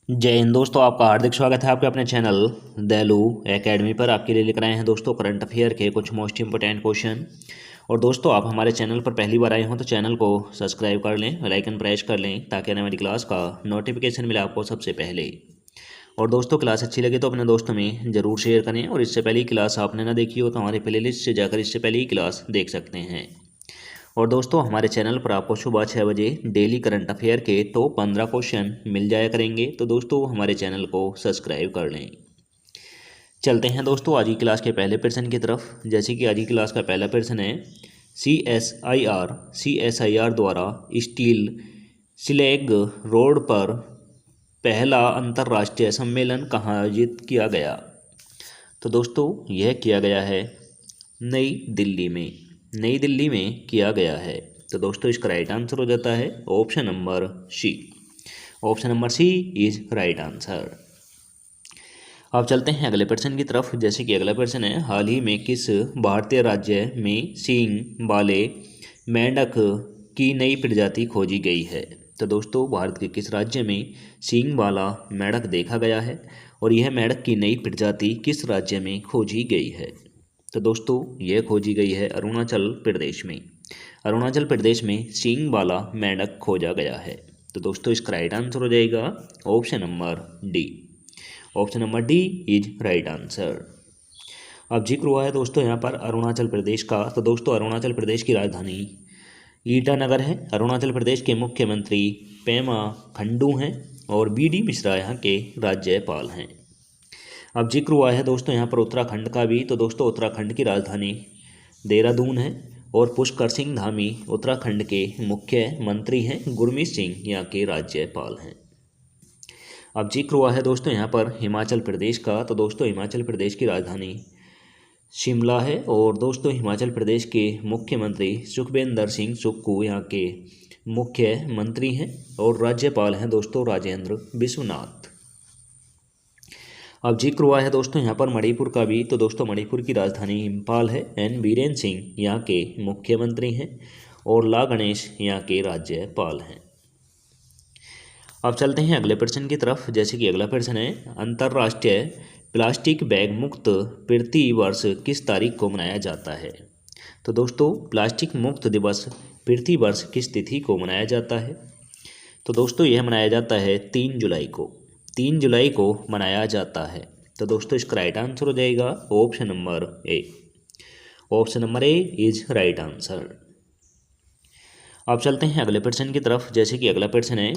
जय हिंद दोस्तों, आपका हार्दिक स्वागत है आपके अपने चैनल दैलू एकेडमी पर। आपके लिए लेकर आए हैं दोस्तों करंट अफेयर के कुछ मोस्ट इंपोर्टेंट क्वेश्चन। और दोस्तों, आप हमारे चैनल पर पहली बार आए हो तो चैनल को सब्सक्राइब कर लें, बेल आइकन प्रेस कर लें ताकि आने वाली क्लास का नोटिफिकेशन मिले आपको सबसे पहले। और दोस्तों, क्लास अच्छी लगे तो अपने दोस्तों में ज़रूर शेयर करें। और इससे पहले क्लास आपने ना देखी हो तो हमारे प्लेलिस्ट से जाकर इससे पहले ही क्लास देख सकते हैं। और दोस्तों, हमारे चैनल पर आपको सुबह 6 बजे डेली करंट अफेयर के टॉप 15 क्वेश्चन मिल जाया करेंगे। तो दोस्तों, हमारे चैनल को सब्सक्राइब कर लें। चलते हैं दोस्तों आज की क्लास के पहले प्रश्न की तरफ। जैसे कि आज की क्लास का पहला प्रश्न है, CSIR द्वारा स्टील स्लैग रोड पर पहला अंतर्राष्ट्रीय सम्मेलन कहाँ आयोजित किया गया। तो दोस्तों, यह किया गया है नई दिल्ली में। नई दिल्ली में किया गया है। तो दोस्तों, इसका राइट आंसर हो जाता है option number C. Option number C is right answer. अब चलते हैं अगले प्रश्न की तरफ। जैसे कि अगला प्रश्न है, हाल ही में किस भारतीय राज्य में सींग वाले मेंढक की नई प्रजाति खोजी गई है। तो दोस्तों, भारत के किस राज्य में सींग वाला मेंढक देखा गया है और यह मेंढक की नई प्रजाति किस राज्य में खोजी गई है। तो दोस्तों, यह खोजी गई है अरुणाचल प्रदेश में। अरुणाचल प्रदेश में सींग वाला मेंढक खोजा गया है। तो दोस्तों, इसका राइट आंसर हो जाएगा option number D. Option number D is right answer. अब जिक्र हुआ है दोस्तों यहाँ पर अरुणाचल प्रदेश का। तो दोस्तों, अरुणाचल प्रदेश की राजधानी ईटानगर है। अरुणाचल प्रदेश के मुख्यमंत्री पेमा खंडू हैं और BD मिश्रा यहाँ के राज्यपाल हैं। अब जिक्र हुआ है दोस्तों यहाँ पर उत्तराखंड का भी। तो दोस्तों, उत्तराखंड की राजधानी देहरादून है और पुष्कर सिंह धामी उत्तराखंड के मुख्यमंत्री हैं। गुरमीत सिंह यहाँ के राज्यपाल हैं। अब जिक्र हुआ है दोस्तों यहाँ पर हिमाचल प्रदेश का। तो दोस्तों, हिमाचल प्रदेश की राजधानी शिमला है और दोस्तों, हिमाचल प्रदेश के मुख्यमंत्री सुखविंदर सिंह सुक्खू यहाँ के मुख्यमंत्री हैं और राज्यपाल हैं दोस्तों राजेंद्र विश्वनाथ। अब जिक्र हुआ है दोस्तों यहाँ पर मणिपुर का भी। तो दोस्तों, मणिपुर की राजधानी इम्फाल है। N बीरेन सिंह यहाँ के मुख्यमंत्री हैं और ला गणेश यहाँ के राज्यपाल हैं। अब चलते हैं अगले प्रश्न की तरफ। जैसे कि अगला प्रश्न है, अंतर्राष्ट्रीय प्लास्टिक बैग मुक्त प्रति वर्ष किस तारीख को मनाया जाता है। तो दोस्तों, प्लास्टिक मुक्त दिवस प्रति वर्ष किस तिथि को मनाया जाता है। तो दोस्तों, यह मनाया जाता है 3 जुलाई को। 3 जुलाई को मनाया जाता है। तो दोस्तों, इसका राइट आंसर हो जाएगा option number A. Option number A is right answer. अब चलते हैं अगले प्रश्न की तरफ। जैसे कि अगला प्रश्न है,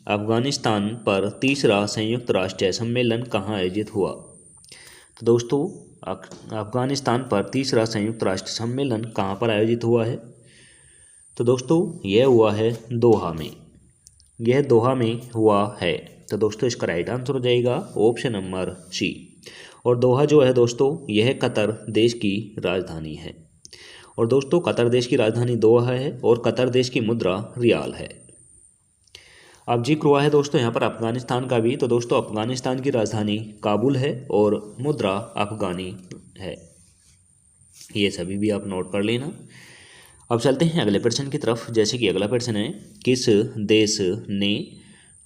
अफगानिस्तान पर तीसरा संयुक्त राष्ट्र सम्मेलन कहाँ आयोजित हुआ। तो दोस्तों, अफगानिस्तान पर तीसरा संयुक्त राष्ट्र सम्मेलन कहाँ पर आयोजित हुआ है। तो दोस्तों, यह हुआ है दोहा में। यह दोहा में हुआ है। तो दोस्तों, इसका राइट आंसर हो जाएगा ऑप्शन नंबर सी। और दोहा जो है दोस्तों, यह कतर देश की राजधानी है। और दोस्तों, कतर देश की राजधानी दोहा है और कतर देश की मुद्रा रियाल है। अब जिक्र हुआ है दोस्तों यहाँ पर अफगानिस्तान का भी। तो दोस्तों, अफगानिस्तान की राजधानी काबुल है और मुद्रा अफगानी है। ये सभी भी आप नोट कर लेना। अब चलते हैं अगले प्रश्न की तरफ। जैसे कि अगला प्रश्न है, किस देश ने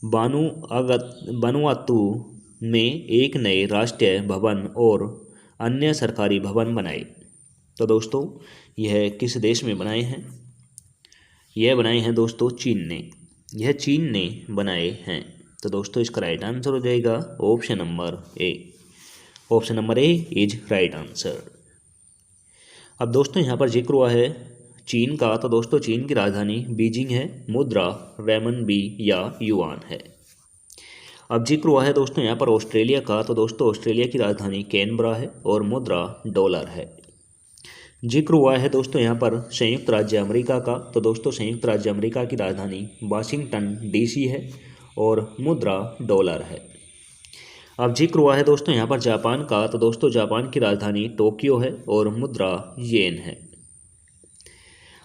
वनुआतू में एक नए राष्ट्रीय भवन और अन्य सरकारी भवन बनाए। तो दोस्तों, यह किस देश में बनाए हैं। यह बनाए हैं दोस्तों चीन ने। यह चीन ने बनाए हैं। तो दोस्तों, इसका राइट आंसर हो जाएगा option number A. Option number A is right answer. अब दोस्तों, यहाँ पर जिक्र हुआ है चीन का। तो दोस्तों, चीन की राजधानी बीजिंग है। मुद्रा रेमनबी या युआन है। अब जिक्र हुआ है दोस्तों यहाँ पर ऑस्ट्रेलिया का। तो दोस्तों, ऑस्ट्रेलिया की राजधानी कैनबरा है और मुद्रा डॉलर है। जिक्र हुआ है दोस्तों यहाँ पर संयुक्त राज्य अमेरिका का। तो दोस्तों, संयुक्त राज्य अमेरिका की राजधानी वाशिंगटन DC है और मुद्रा डॉलर है। अब जिक्र हुआ है दोस्तों यहाँ पर जापान का। तो दोस्तों, जापान की राजधानी टोक्यो है और मुद्रा येन है।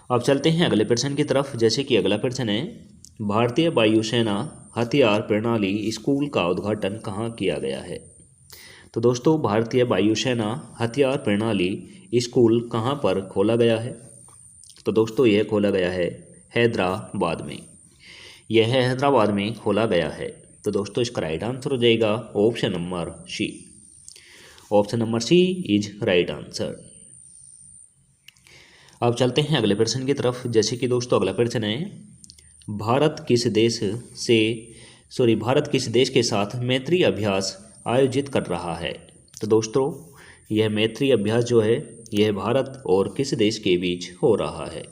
अब चलते हैं अगले प्रश्न की तरफ। जैसे कि अगला प्रश्न है, भारतीय वायुसेना हथियार प्रणाली स्कूल का उद्घाटन कहाँ किया गया है। तो दोस्तों, भारतीय वायुसेना हथियार प्रणाली स्कूल कहाँ पर खोला गया है। तो दोस्तों, यह खोला गया है हैदराबाद में। यह हैदराबाद में खोला गया है। तो दोस्तों इसका राइट आंसर हो जाएगा option number C. Option number C is right answer. अब चलते हैं अगले प्रश्न की तरफ। जैसे कि दोस्तों अगला प्रश्न है, भारत किस देश के साथ मैत्री अभ्यास आयोजित कर रहा है। तो दोस्तों यह मैत्री अभ्यास जो है यह भारत और किस देश के बीच हो रहा है।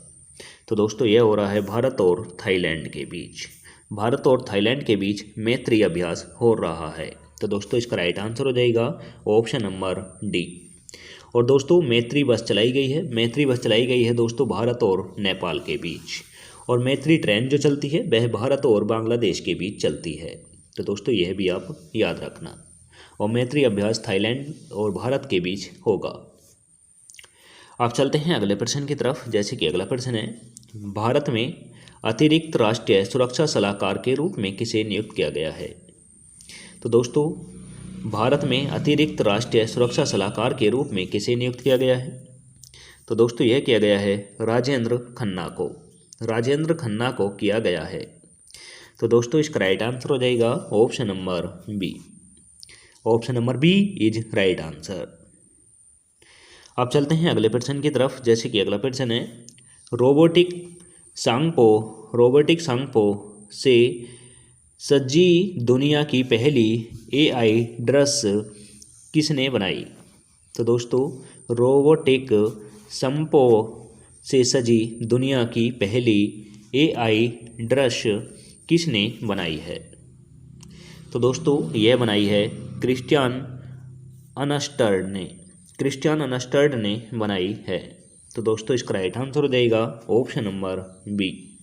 तो दोस्तों यह हो रहा है भारत और थाईलैंड के बीच। भारत और थाईलैंड के बीच मैत्री अभ्यास हो रहा है। तो दोस्तों इसका राइट आंसर हो जाएगा ऑप्शन नंबर डी। और दोस्तों मैत्री बस चलाई गई है दोस्तों भारत और नेपाल के बीच। और मैत्री ट्रेन जो चलती है वह भारत और बांग्लादेश के बीच चलती है। तो दोस्तों यह भी आप याद रखना। और मैत्री अभ्यास थाईलैंड और भारत के बीच होगा। आप चलते हैं अगले प्रश्न की तरफ। जैसे कि अगला प्रश्न है, भारत में अतिरिक्त राष्ट्रीय सुरक्षा सलाहकार के रूप में किसे नियुक्त किया गया है। तो दोस्तों भारत में अतिरिक्त राष्ट्रीय सुरक्षा सलाहकार के रूप में किसे नियुक्त किया गया है। तो दोस्तों यह किया गया है राजेंद्र खन्ना को किया गया है। तो दोस्तों इसका राइट आंसर हो जाएगा option number B. Option number B is right answer. अब चलते हैं अगले प्रश्न की तरफ। जैसे कि अगला प्रश्न है, रोबोटिक सांगपो से सज्जी दुनिया की पहली AI ड्रेस किसने बनाई। तो दोस्तों रोबोटिक सांगपो से सजी दुनिया की पहली AI ड्रेस किसने बनाई है। तो दोस्तों यह बनाई है क्रिस्टियन अनस्टर्ड ने बनाई है। तो दोस्तों इसका राइट आंसर हो जाएगा option number B.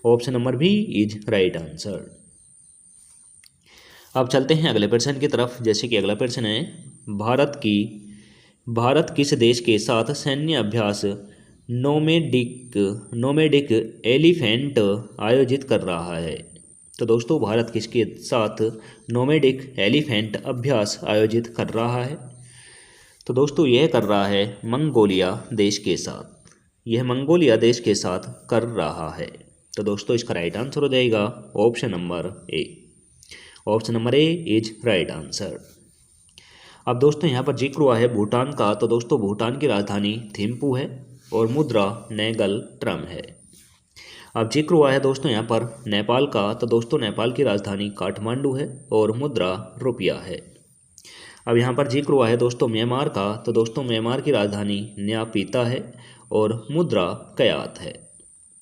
Option number B is right answer. अब चलते हैं अगले प्रश्न की तरफ। जैसे कि अगला प्रश्न है, भारत किस देश के साथ सैन्य अभ्यास नोमेडिक एलिफेंट आयोजित कर रहा है। तो दोस्तों भारत किसके साथ नोमेडिक एलिफेंट अभ्यास आयोजित कर रहा है। तो दोस्तों यह कर रहा है मंगोलिया देश के साथ। यह मंगोलिया देश के साथ कर रहा है। तो दोस्तों इसका राइट आंसर हो जाएगा option number A. Option number A is right answer. अब दोस्तों यहाँ पर जिक्र हुआ है भूटान का। तो दोस्तों भूटान की राजधानी थिम्पू है और मुद्रा नैगल ट्रम है। अब जिक्र हुआ है दोस्तों यहाँ पर नेपाल का। तो दोस्तों नेपाल की राजधानी काठमांडू है और मुद्रा रुपया है। अब यहाँ पर जिक्र हुआ है दोस्तों म्यांमार का। तो दोस्तों म्यांमार की राजधानी न्यापीता है और मुद्रा कयात है।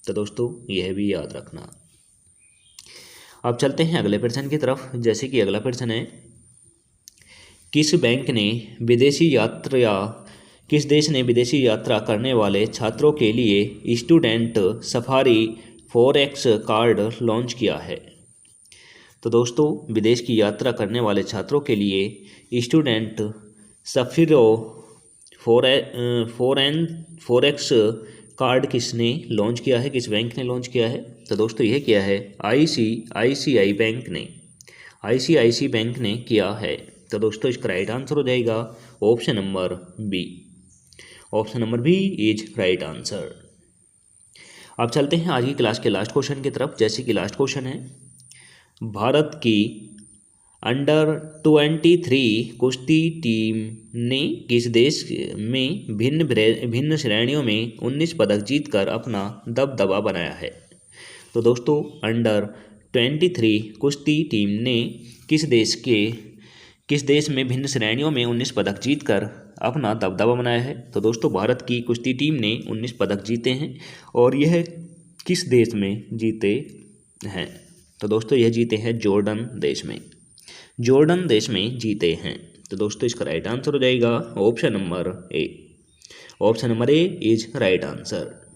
तो दोस्तों यह भी याद रखना। अब चलते हैं अगले प्रश्न की तरफ। जैसे कि अगला प्रश्न है, किस देश ने विदेशी यात्रा करने वाले छात्रों के लिए student safari forex card launch किया है। तो दोस्तों विदेश की यात्रा करने वाले छात्रों के लिए स्टूडेंट सफारी फॉरेक्स कार्ड किसने लॉन्च किया है, किस बैंक ने लॉन्च किया है। तो दोस्तों यह किया है ICICI बैंक ने किया है। तो दोस्तों इसका राइट आंसर हो जाएगा option number B. Option number B is right answer. अब चलते हैं आज की क्लास के लास्ट क्वेश्चन की तरफ। जैसे कि लास्ट क्वेश्चन है, भारत की अंडर 23 कुश्ती टीम ने किस देश में भिन्न श्रेणियों में 19 पदक जीतकर अपना दबदबा बनाया है। तो दोस्तों अंडर 23 कुश्ती टीम ने किस देश में भिन्न श्रेणियों में 19 पदक जीतकर अपना दबदबा बनाया है। तो दोस्तों भारत की कुश्ती टीम ने 19 पदक जीते हैं और यह किस देश में जीते हैं। तो दोस्तों यह जीते हैं जॉर्डन देश में जीते हैं। तो दोस्तों इसका राइट आंसर हो जाएगा option number A. Option number A is right answer.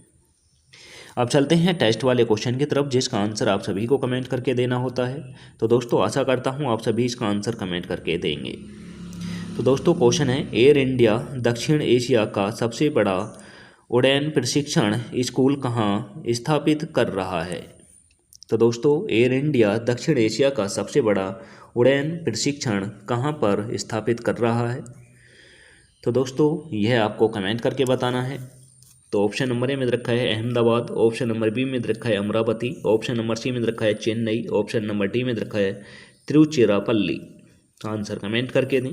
अब चलते हैं टेस्ट वाले क्वेश्चन की तरफ, जिसका आंसर आप सभी को कमेंट करके देना होता है। तो दोस्तों आशा करता हूं आप सभी इसका आंसर कमेंट करके देंगे। तो दोस्तों क्वेश्चन है, एयर इंडिया दक्षिण एशिया का सबसे बड़ा उड़ान प्रशिक्षण स्कूल कहाँ स्थापित कर रहा है। तो दोस्तों एयर इंडिया दक्षिण एशिया का सबसे बड़ा उड़ान प्रशिक्षण कहाँ पर स्थापित कर रहा है। तो दोस्तों यह आपको कमेंट करके बताना है। तो ऑप्शन नंबर ए में रखा है अहमदाबाद, ऑप्शन नंबर बी में रखा है अमरावती, ऑप्शन नंबर सी में रखा है चेन्नई, ऑप्शन नंबर डी में रखा है तिरुचिरापल्ली। आंसर कमेंट करके दें।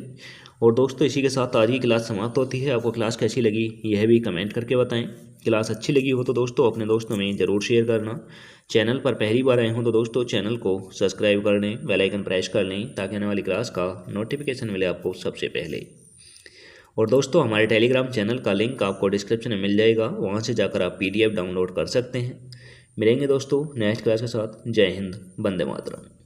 और दोस्तों इसी के साथ आज की क्लास समाप्त होती है। आपको क्लास कैसी लगी यह भी कमेंट करके बताएं। क्लास अच्छी लगी हो तो दोस्तों अपने दोस्तों में ज़रूर शेयर करना। चैनल पर पहली बार आए हो तो दोस्तों चैनल को सब्सक्राइब कर लें, बेल आइकन प्रेस कर लें ताकि आने वाली क्लास का नोटिफिकेशन मिले आपको सबसे पहले। और दोस्तों हमारे टेलीग्राम चैनल का लिंक आपको डिस्क्रिप्शन में मिल जाएगा, वहाँ से जाकर आप PDF डाउनलोड कर सकते हैं। मिलेंगे दोस्तों नेक्स्ट क्लास के साथ। जय हिंद, वंदे मातरम।